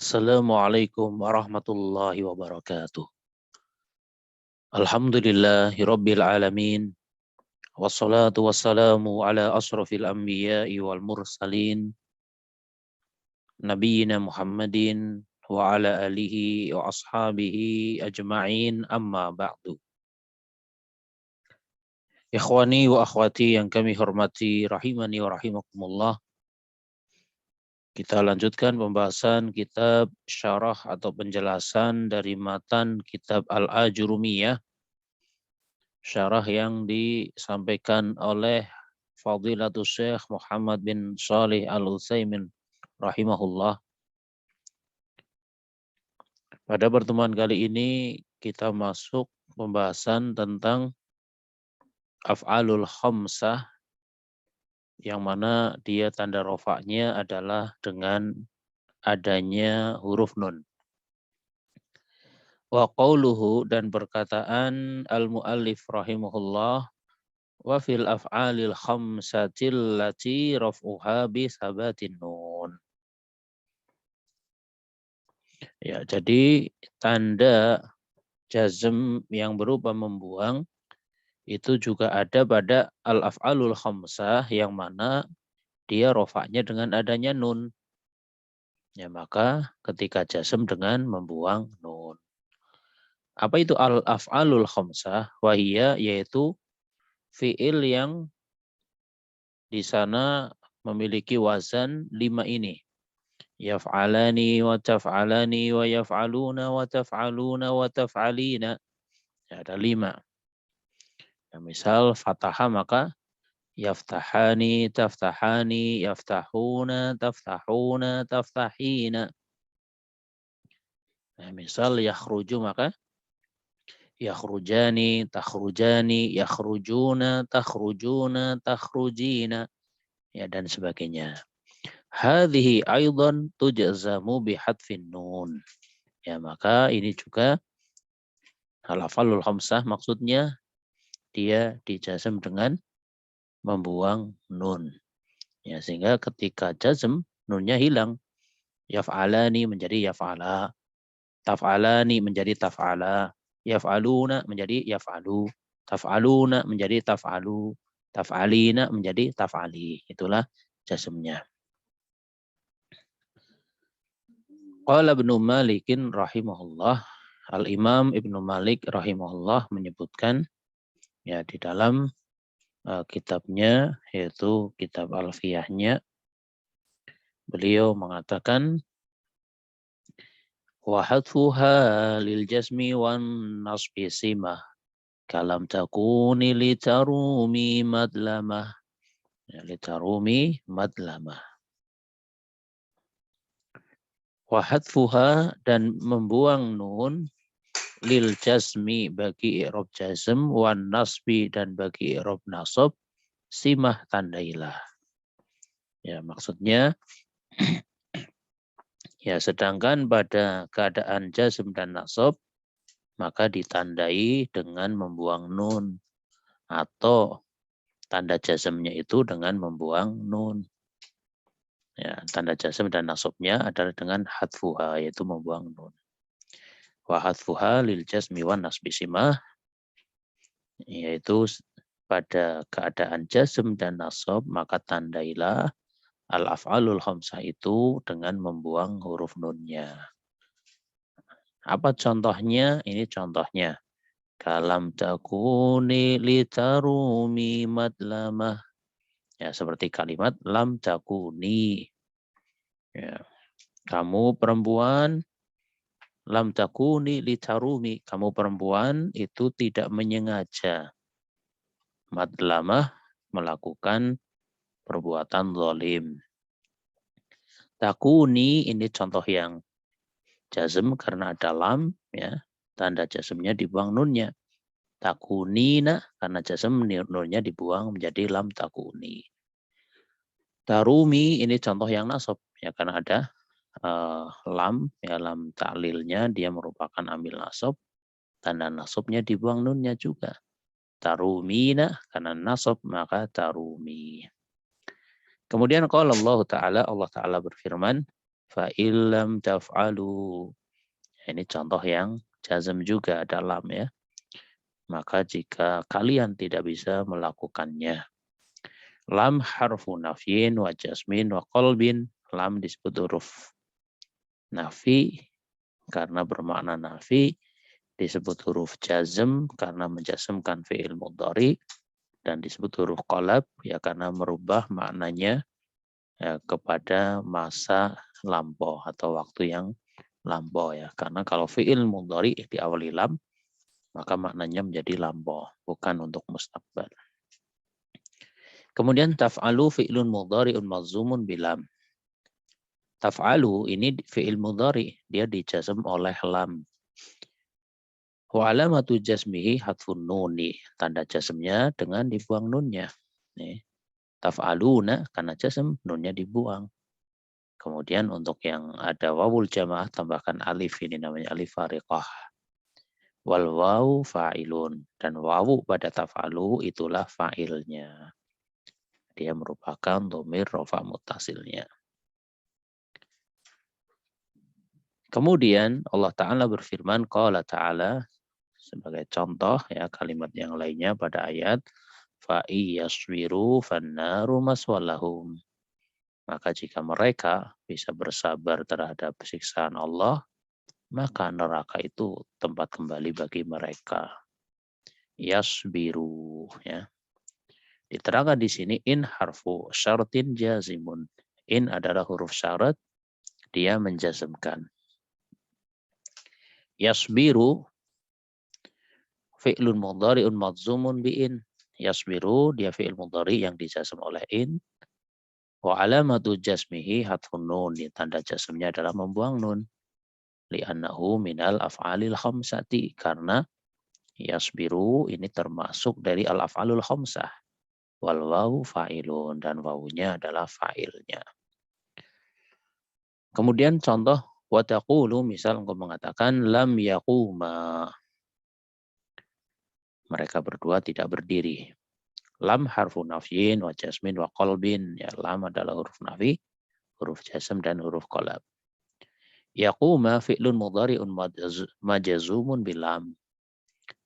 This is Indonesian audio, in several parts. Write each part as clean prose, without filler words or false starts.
Assalamualaikum warahmatullahi wabarakatuh. Alhamdulillahirabbil alamin. Wassalatu wassalamu ala asrafil anbiya'i wal mursalin. Nabiyyina Muhammadin wa ala alihi wa ashabihi ajma'in amma ba'du. Ikhwani wa akhwati yang kami hormati rahimani wa rahimakumullah. Kita lanjutkan pembahasan kitab syarah atau penjelasan dari matan kitab Al-Ajurumiyah. Syarah yang disampaikan oleh Fadilatul Syekh Muhammad bin Shalih Al-Utsaimin rahimahullah. Pada pertemuan kali ini kita masuk pembahasan tentang af'alul khamsah, yang mana dia tanda rofaknya adalah dengan adanya huruf nun. Wa qauluhu, dan perkataan al-muallif rahimahullah, wa fil af'alil khamsatil lati raf'uha bi sabatin nun. Ya, jadi tanda jazm yang berupa membuang itu juga ada pada al-af'alul khamsah, yang mana dia rofaknya dengan adanya nun. Ya, maka ketika jazm dengan membuang nun. Apa itu al-af'alul khamsah? Wahiyya, yaitu fi'il yang di sana memiliki wazan 5 ini. Yaf'alani wa taf'alani wa yaf'aluna wa taf'aluna wa taf'alina. Ya, ada 5. Ya, misal fataha maka yaftahani, taftahani, yaftahuna, taftahuna, taftahina. Nah, misal yakhruju maka yakhrujani, takhrujani, yakhrujuna, takhrujuna, takhrujina. Ya, dan sebagainya. Hadhihi aidan tujzamu bihadfin nun. Ya, maka ini juga al-af'alul khamsah maksudnya dia dijazm dengan membuang nun. Ya, sehingga ketika jazm nunnya hilang. Yaf'alani menjadi yaf'ala, taf'alani menjadi taf'ala, yaf'aluna menjadi yaf'alu, taf'aluna menjadi taf'alu, taf'alina menjadi taf'ali. Itulah jazmnya. Qala Ibnu Malikin rahimahullah, Al-Imam Ibnu Malik rahimahullah menyebutkan ya di dalam kitabnya, yaitu kitab Alfiyahnya, beliau mengatakan wa hadfuha lil jasmi wan nasbi simah kalam takuni litarumi madlamah. Ya, litarumi madlamah. Wa hadfuha, dan membuang nun, lil jasmi bagi i'rab jazm, wan nasbi dan bagi i'rab nasab, simah tandailah. Ya, maksudnya ya, sedangkan pada keadaan jazm dan nasab maka ditandai dengan membuang nun, atau tanda jazmnya itu dengan membuang nun. Ya, tanda jazm dan nasabnya adalah dengan hadfuha, yaitu membuang nun. Wa hadfuha lil jazmi wan nasbi simah, yaitu pada keadaan jazm dan nasab maka tandailah al-af'alul khamsah itu dengan membuang huruf nunnya. Apa contohnya? Ini contohnya. Kalam takuni litarumi madlamah. Ya, seperti kalimat lam takuni. Ya, kamu perempuan, lam takuni litarumi, kamu perempuan itu tidak menyengaja madlamah, melakukan perbuatan zalim. Takuni ini contoh yang jazm karena ada lam, ya, tanda jazmnya dibuang nunnya. Takunina karena jazm nunnya dibuang menjadi lam takuni. Tarumi ini contoh yang nasab, ya, karena ada lam, ya, lam ta'lilnya dia merupakan amil nasab, tanda nasabnya dibuang nunnya juga. Tarumina karena nasab maka tarumi. Kemudian qala Allah Ta'ala berfirman, fa illam taf'alu. Ini contoh yang jazm juga ada lam ya. Maka jika kalian tidak bisa melakukannya. Lam harfu nafyin wa jasmin wa qalbin. Lam disebut huruf nafi karena bermakna nafi. Disebut huruf jazm karena menjazmkan fi'il mudhari. Dan disebut huruf qalab ya karena merubah maknanya ya, kepada masa lampau atau waktu yang lampau ya. Karena kalau fi'il mudhari diawali lam, maka maknanya menjadi lampau, bukan untuk mustaqbal. Kemudian taf'alu fi'lun mudhari'un malzumun bilam. Taf'alu ini fi'il mudhari, dia dijazm oleh lam. Wa alamatu jazmihi hatfun nuni. Tanda jazmnya dengan dibuang nunnya. Nih. Taf'aluna karena jazm nunnya dibuang. Kemudian untuk yang ada wawul jamaah tambahkan alif, ini namanya alif fariqah. Wal wawu fa'ilun, dan wawu pada taf'alu itulah fa'ilnya. Dia merupakan dhamir rafa muttasilnya. Kemudian Allah Ta'ala berfirman, qala ta'ala, sebagai contoh ya kalimat yang lainnya pada ayat fa iyaswiru fannaru maswallahum. Maka jika mereka bisa bersabar terhadap siksaan Allah, maka neraka itu tempat kembali bagi mereka. Yasbiru ya. Diterangkan di sini in harfu syaratin jazimun. In adalah huruf syarat, dia menjazmkan. Yasbiru fi'lun mudhari'un madzumun bi in. Yasbiru dia fi'il mudhari yang dijazm oleh in. Wa alamatu jazmihi hatfun nun. Tanda jazmnya adalah membuang nun. Li'annahu minal af'alil khamsati. Karena yasbiru ini termasuk dari al-af'alul khamsah. Wal wawu fa'ilun. Dan wawunya adalah fa'ilnya. Kemudian contoh. Wa taqulu misal engkau mengatakan lam yaquma. Mereka berdua tidak berdiri. Lam harfu nafyin wa jasmin wa qalbin. Ya, lam adalah huruf nafi, huruf jasm dan huruf qalab. Yaquma fi'lun mudhari'un majazumun bilam.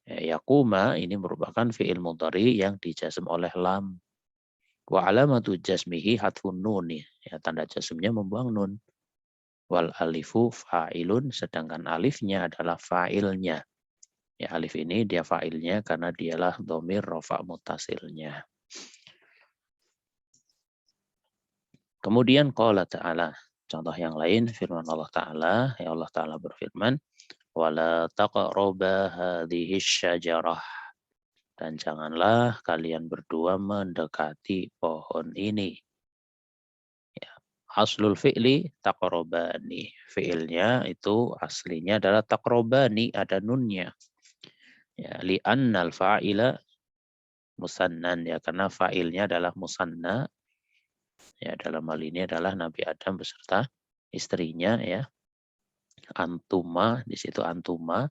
Ya, yaquma ini merupakan fi'il mudhari yang dijazm oleh lam. Wa alamatu jasmihi hatfun nun. Ya, tanda jasmnya membuang nun. Wal alifu fa'ilun, sedangkan alifnya adalah fa'ilnya. Ya, alif ini dia fa'ilnya karena dialah dhamir rafa muttasilnya. Kemudian qala ta'ala, contoh yang lain firman Allah Ta'ala, ya Allah Ta'ala berfirman, wala taqraba hadhihi syajarah, dan janganlah kalian berdua mendekati pohon ini. Ya, aslul fi'li taqrabani, fi'ilnya itu aslinya adalah taqrabani, ada nunnya. Ya, li'annal fa'ila musannan, ya karena fa'ilnya adalah musanna. Ya, dalam hal ini adalah Nabi Adam beserta istrinya ya. Antuma, di situ antuma.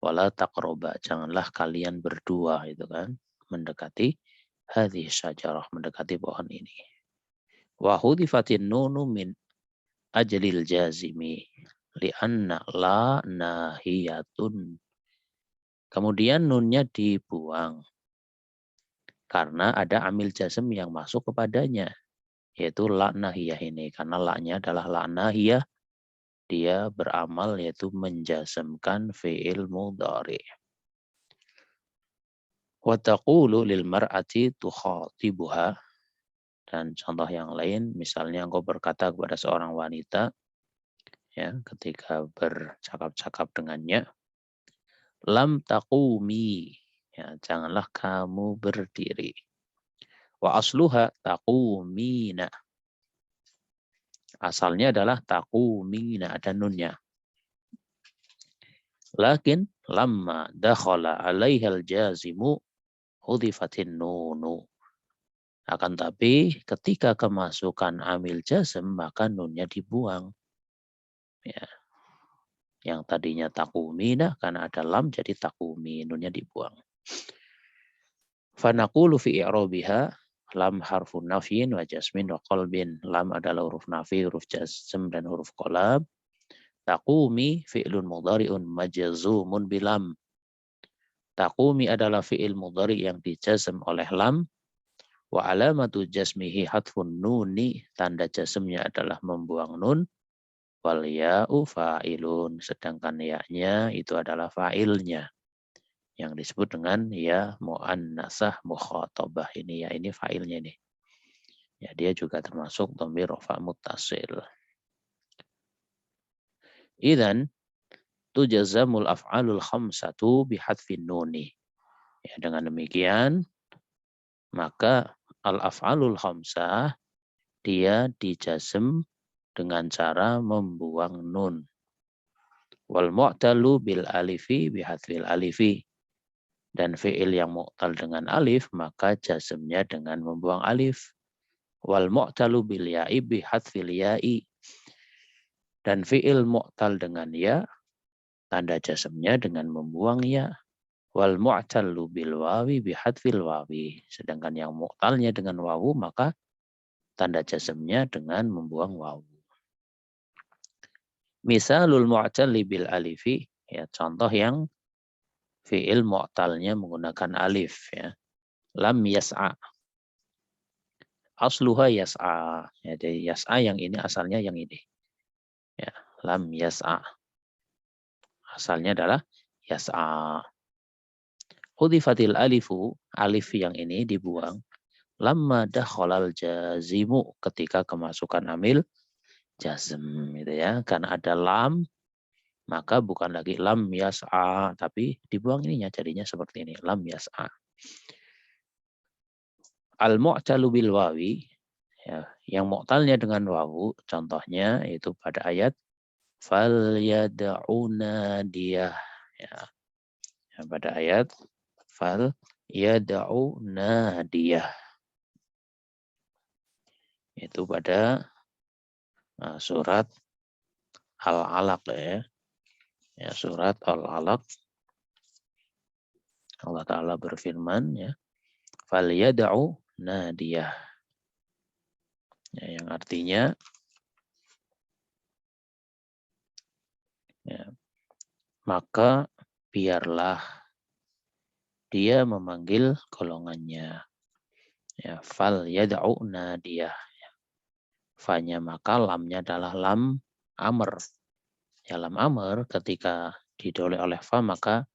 Wala taqroba, janganlah kalian berdua itu kan mendekati hadhihi syajarah, mendekati pohon ini. Wa hudifatin nunu min ajlil jazimi li'anna la nahiyatun. Kemudian nunnya dibuang karena ada amil jazm yang masuk kepadanya, yaitu la nahiyah ini. Karena la-nya adalah la nahiyah, dia beramal yaitu menjazmkan fi'il mudhari. Wa taqulu lil mar'ati tukhatibuha, dan contoh yang lain misalnya engkau berkata kepada seorang wanita ya ketika bercakap-cakap dengannya, lam taqumi, ya janganlah kamu berdiri. Wa asluha taqumina, asalnya adalah taqumina, ada nunnya. Lakin lamma dakhala alaihal jazimu hudifatin nunu. Akan tapi ketika kemasukan amil jazm maka nunnya dibuang. Ya. Yang tadinya takumina karena ada lam jadi takumi, nunnya dibuang. Fanaqulu fi i'rabiha lam harfu nafyin wa jasmin wa qalbin. Lam adalah huruf nafi, huruf jasm, dan huruf qalab. Taqumi fi'lun mudhari'un majzumun bilam. Taqumi adalah fi'il mudhari yang dijazm oleh lam. Wa alamatu jasmihi hatfun nuni. Tanda jazmnya adalah membuang nun. Wal ya'u fa'ilun. Sedangkan ya-nya itu adalah fa'ilnya, yang disebut dengan ya mu'annasah mukhatabah. Ini ya, ini fa'ilnya nih. Ya, dia juga termasuk dhamir rafa muttasil. Idzan tujazamul af'alul khamsatu bihadfin nuni. Ya, dengan demikian maka al-af'alul khamsah dia dijazm dengan cara membuang nun. Wal mu'talu bil alifi bihadfil alifi. Dan fi'il yang mu'tal dengan alif maka jazmnya dengan membuang alif. Wal mu'talu bil ya'i bihadfil ya'i. Dan fi'il mu'tal dengan ya, tanda jazmnya dengan membuang ya. Wal mu'tallu bil wawi bihadfil wawi. Sedangkan yang mu'talnya dengan wawu maka tanda jazmnya dengan membuang wawu. Misalul mu'talli bil alifi, ya, contoh yang fi'il mu'talnya menggunakan alif, ya. Lam yas'a. Asluha yas'a. Ya, dari yas'a yang ini asalnya yang ini. Ya, lam yas'a. Asalnya adalah yas'a. Hudifatil alifu, alif yang ini dibuang. Lamma dakhalal jazimu, ketika kemasukan amil jazm, gitu ya. Karena ada lam, maka bukan lagi lam yas'a, tapi dibuang ininya, jadinya seperti ini, lam yas'a. Al-mu'talu bil wawi, ya, yang mu'talnya dengan wawu, contohnya itu pada ayat fal yad'una diyah, ya. Pada ayat fal yad'una diyah, itu pada surat Al-Alaq, ya. Ya, surat Al-Alaq. Allah Ta'ala berfirman, ya, fal yad'u nadiyah, ya, yang artinya, ya, maka biarlah dia memanggil golongannya. Ya, fal yad'u nadiyah. Ya. Fa-nya maka lamnya adalah lam amr. Ya, lam amr ketika didoleh oleh fa maka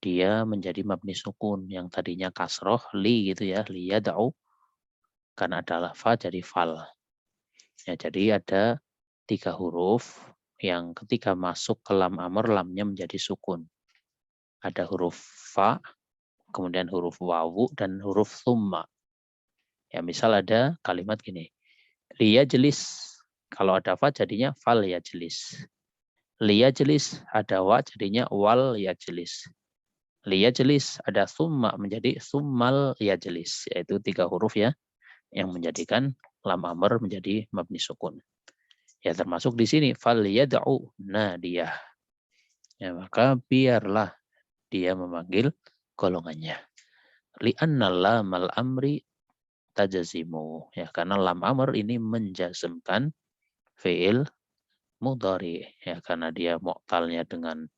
dia menjadi mabni sukun, yang tadinya kasroh li gitu ya, li yad'u, karena adalah fa jadi fal. Ya, jadi ada 3 huruf yang ketika masuk ke lam amr lamnya menjadi sukun. Ada huruf fa, kemudian huruf wawu, dan huruf thumma. Ya, misal ada kalimat gini, liyajlis, kalau ada fa jadinya fal yajlis. Liyajlis ada wa jadinya wal yajlis. Liyajlis ada thumma menjadi thummal yajlis. Yaitu 3 huruf ya yang menjadikan lam amr menjadi mabni sukun. Ya, termasuk di sini fal yad'u nadiyah. Ya, maka biarlah dia memanggil golongannya. Li'anna lamal amri tajazimu. Ya, karena lam amr ini menjazmkan fi'il mudhari. Ya, karena dia mu'talnya dengan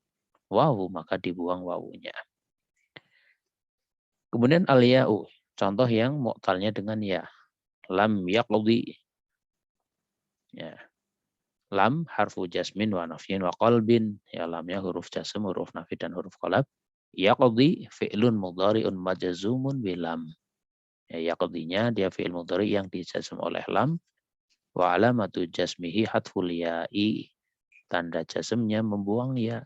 wawu, maka dibuang wawunya. Kemudian al-ya'u, contoh yang mu'talnya dengan ya. Lam yaqdi. Ya. Lam harfu jasmin wa nafyin wa qalbin. Ya, lamnya huruf jasm, huruf nafi, dan huruf qalab. Yaqdi fi'lun mudhari'un majzumun bilam. Ya, yaqdinya dia fi'il mudhari yang dijazm oleh lam. Wa alamatu jasmihi hatful ya'i. Tanda jazmnya membuang ya.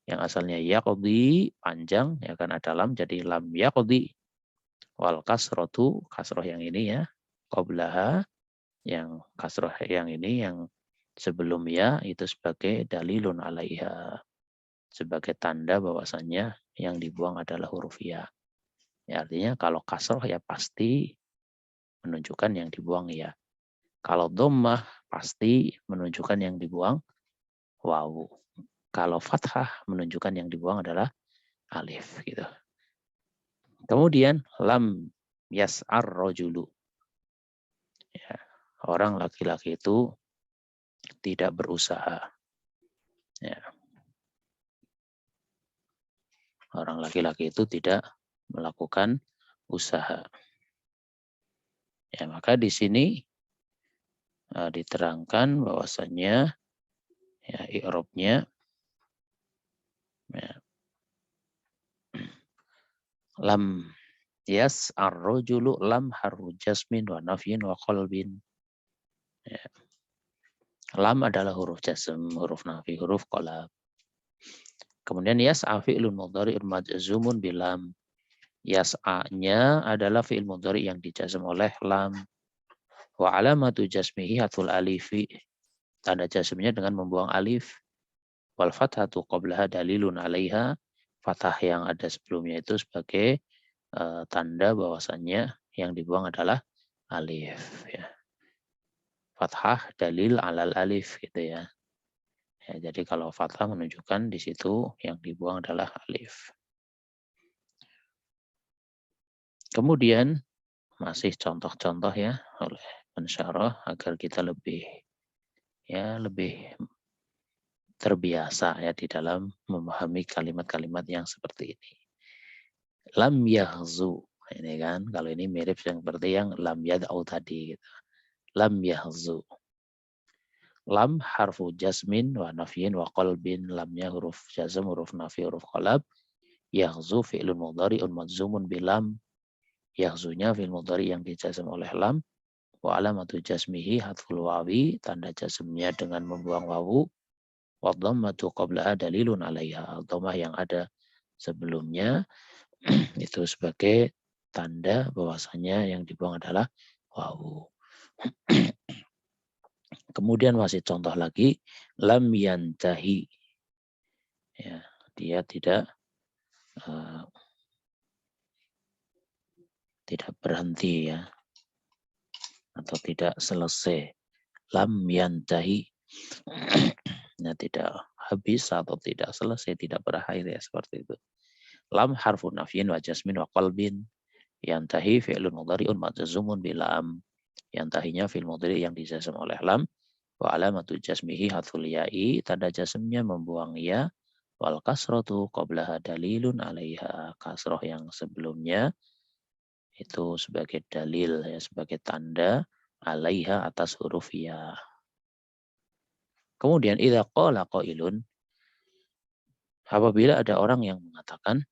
Yang asalnya yaqdi panjang, ya kan ada lam, jadi lam yaqdi. Wal kasrotu, kasroh yang ini ya. Qablaha, yang kasroh yang ini yang sebelum ya itu sebagai dalilun alaiha. Sebagai tanda bahwasannya yang dibuang adalah huruf ya. Ya, artinya kalau kasroh ya pasti menunjukkan yang dibuang ya. Kalau dhammah pasti menunjukkan yang dibuang wawu. Kalau fathah menunjukkan yang dibuang adalah alif gitu. Kemudian lam yas'ar rajulu. Ya, orang laki-laki itu tidak berusaha. Ya, orang laki-laki itu tidak melakukan usaha. Ya, maka di sini diterangkan bahwasannya ya i'rabnya ya, lam yas'ar rajulu lam harfu jasmin wa nafyin wa qalbin. Ya. Lam adalah huruf jasm, huruf nafi, huruf qalab. Kemudian yas'a fi'lun mudhari'un majzumun bilam. Yas'anya adalah fi'il mudhari yang dijazm oleh lam. Wa alamatu jasmihi hatul alifi. Tanda jasmnya dengan membuang alif. Wal fathatu qablaha dalilun 'alaiha. Fathah yang ada sebelumnya itu sebagai tanda bahwasannya yang dibuang adalah alif. Ya. Fathah dalil alal alif gitu ya. Ya, jadi kalau fathah menunjukkan di situ yang dibuang adalah alif. Kemudian masih contoh-contoh ya oleh pensyarah agar kita lebih terbiasa ya di dalam memahami kalimat-kalimat yang seperti ini. Lam yahzu. Ini kan kalau ini mirip seperti yang lam yad'u tadi gitu. Lam yahzu. Lam harfu jasmin wa nafyin wa qalbin. Lamnya huruf jazm, huruf nafi, huruf qalab. Yahzu fi'lun mudhari'un majzumun bilam. Yahzunya fi'il mudhari yang dijazm oleh lam. Wa alamatu jasmihi hadful wawi. Tanda jazmnya dengan membuang wawu. Wa dhammatu qablaha dalilun 'alaiha. Dhammah yang ada sebelumnya itu sebagai tanda bahwasanya yang dibuang adalah wawu. Kemudian masih contoh lagi lam yantahi. Ya, dia tidak berhenti ya atau tidak selesai. Lam yantahi. Nah, tidak habis atau tidak selesai, tidak berakhir ya seperti itu. Lam harfu nafyin wa jasmin wa qalbin. Yantahi fi'lun mudhari'un majzumun bilam. Yantahinya fi'il mudhari yang dijazm oleh lam. Wa alamatu jasmihi hadful ya'i. Tanda jazmnya membuang ya. Wal kasratu qablaha dalilun 'alaiha. Kasroh yang sebelumnya itu sebagai dalil ya, sebagai tanda 'alaiha atas huruf ya. Kemudian idza qala qailun, apabila ada orang yang mengatakan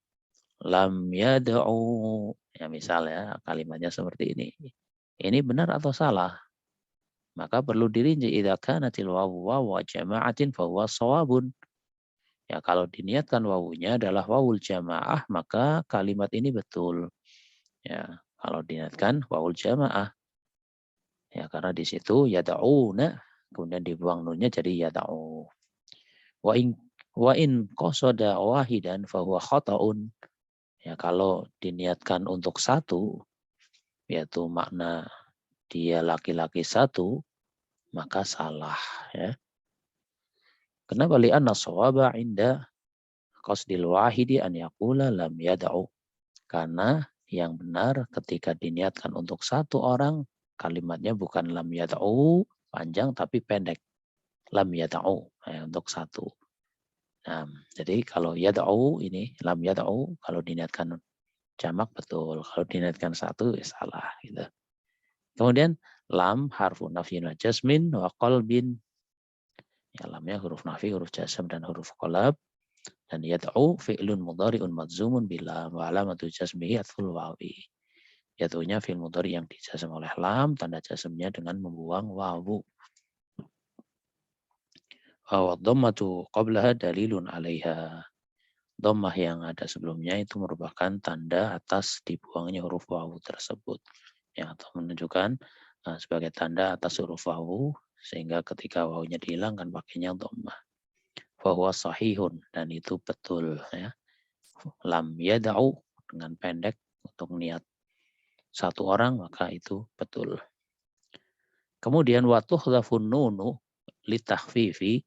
lam yad'u, ya misal ya kalimatnya seperti ini. Ini benar atau salah? Maka perlu dirinci idza kanatil wawu wawu jama'atin fa huwa shawabun. Ya kalau diniatkan wawunya adalah wawul jamaah maka kalimat ini betul. Ya, kalau diniatkan wawul jamaah. Ya karena di situ yad'una kemudian dibuang nunnya jadi yad'u. Wa in qasada wahidan fa huwa khata'un. Ya kalau diniatkan untuk satu yaitu makna dia laki-laki satu maka salah ya. Kenapa li'anna shawaba 'inda qasdil wahidi an yaqula lam yad'u. Karena yang benar ketika diniatkan untuk satu orang kalimatnya bukan lam yad'u panjang tapi pendek. Lam yad'u ya, untuk satu. Nah, jadi kalau yad'u ini lam yad'u kalau diniatkan jamak betul, kalau diniatkan satu ya salah gitu. Kemudian lam harfu nafyin wa jasmin wa qalbin. Ya, lamnya huruf nafi, huruf jasm dan huruf qalab. Dan yad'u fi'lun mudhari'un madzumun bila wa alamatu jasmihi atful wawi. Yad'unya fi'il mudhari yang dijazm oleh lam, tanda jazmnya dengan membuang wawu. Wa dhammatu qablaha dalilun 'alaiha. Dhammah yang ada sebelumnya itu merupakan tanda atas dibuangnya huruf wawu tersebut. Ya, atau menunjukkan sebagai tanda atas huruf wawu sehingga ketika wawunya dihilangkan pakainya dhammah. Fahuwa sahihun dan itu betul ya. Lam yad'u dengan pendek untuk niat satu orang maka itu betul. Kemudian wa tuhdhafun nunu litakhfifi.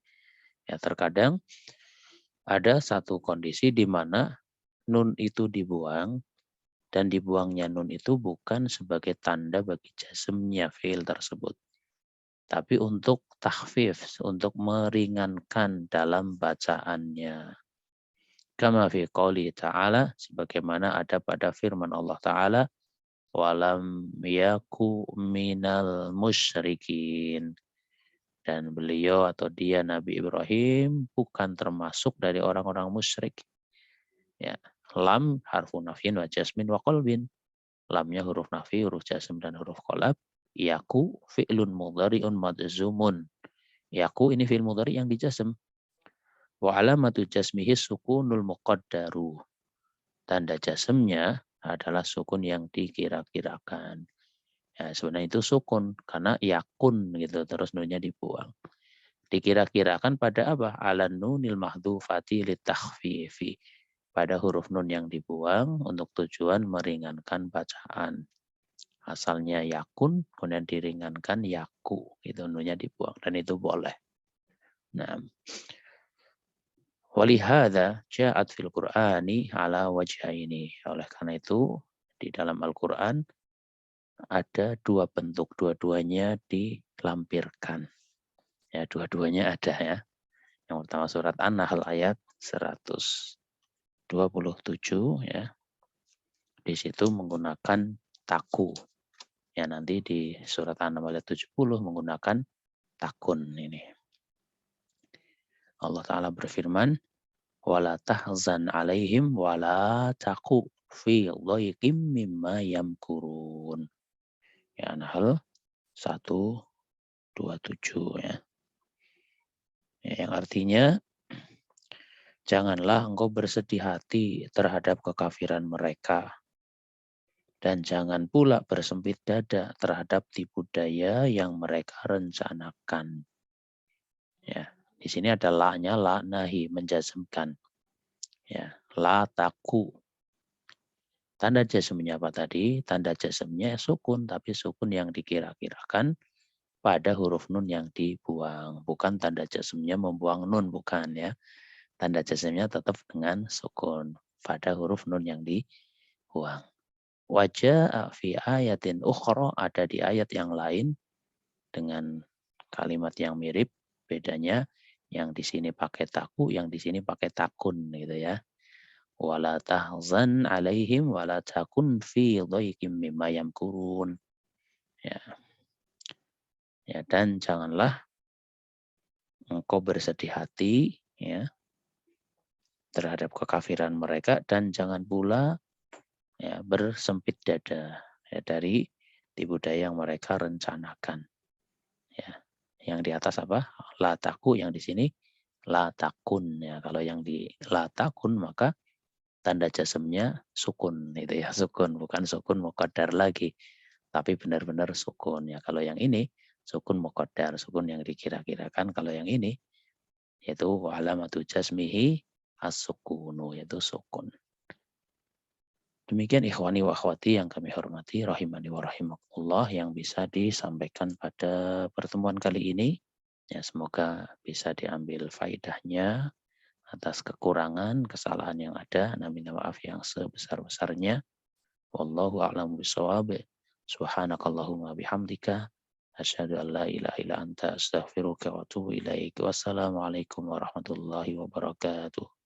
Ya terkadang ada satu kondisi di mana nun itu dibuang Dan dibuangnya nun itu bukan sebagai tanda bagi jazmnya fi'il tersebut, tapi untuk takhfif, untuk meringankan dalam bacaannya. Kama fi qouli ta'ala, sebagaimana ada pada firman Allah Ta'ala, walam yaku minal musyrikin. Dan beliau atau dia Nabi Ibrahim bukan termasuk dari orang-orang musyrik. Ya, lam harfu nafyin wa jasmin wa qalbin. Lamnya huruf nafi, huruf jasm dan huruf qalab. Yaku fi'lun mudhari'un madzumun. Yaku ini fi'il mudhari yang dijasm. Wa alamatu jasmihi sukunul muqaddaru. Tanda jasmnya adalah sukun yang dikira-kirakan. Ya, sebenarnya itu sukun karena yakun gitu, terus nunnya dibuang. Dikira-kirakan pada apa? Ala nunil mahdhufati litakhfifi. Pada huruf nun yang dibuang untuk tujuan meringankan bacaan. Asalnya yakun, kemudian diringankan yaku. Itu nunnya dibuang. Dan itu boleh. Nah, walihada ja'at fil Qur'ani ala wajhaini. Oleh karena itu, di dalam Al-Quran ada dua bentuk. Dua-duanya dilampirkan. Ya, dua-duanya ada ya. Yang pertama surat An-Nahl ayat 127 ya. Di situ menggunakan taku. Ya, nanti di surat An-Nahl ayat 70 menggunakan takun ini. Allah Ta'ala berfirman, wala tahzan alaihim wala taku fi dhaiqim mimma yamkurun. Ya, Nahl 127 ya. Yang artinya, janganlah engkau bersedih hati terhadap kekafiran mereka. Dan jangan pula bersempit dada terhadap tipu daya yang mereka rencanakan. Ya, di sini ada la-nya, la nahi, menjazmkan. Ya, la taku. Tanda jazmnya apa tadi? Tanda jazmnya sukun, tapi sukun yang dikira-kirakan pada huruf nun yang dibuang. Bukan tanda jazmnya membuang nun, bukan ya. Tanda jazmnya tetap dengan sukun pada huruf nun yang dibuang. Wajah fi ayatin ukhra, ada di ayat yang lain dengan kalimat yang mirip, bedanya yang di sini pakai taku, yang di sini pakai takun gitu ya. Wala tahzan alaihim wala takun fi dhaiqim mimma yamkurun. Ya. Ya, dan janganlah engkau bersedih hati ya terhadap kekafiran mereka, dan jangan pula ya bersempit dada ya dari tipu daya yang mereka rencanakan. Ya. Yang di atas apa? La taku, yang di sini la takun ya. Kalau yang di la takun maka tanda jazmnya sukun itu ya, sukun, bukan sukun muqaddar lagi, tapi benar-benar sukun ya. Kalau yang ini sukun muqaddar, sukun yang dikira-kirakan. Kalau yang ini yaitu alamatu jazmihi as-sukunu, yaitu sukun. Demikian ikhwani wa akhwati yang kami hormati, rahimani wa rahimakumullah, yang bisa disampaikan pada pertemuan kali ini. Ya, semoga bisa diambil faidahnya. Atas kekurangan, kesalahan yang ada, na minta maaf yang sebesar-besarnya. Wallahu a'lam bishawab. Subhanakallahumma bihamdika asyhadu an la ilaha illa anta astaghfiruka wa atubu ilaik. Wassalamualaikum warahmatullahi wabarakatuh.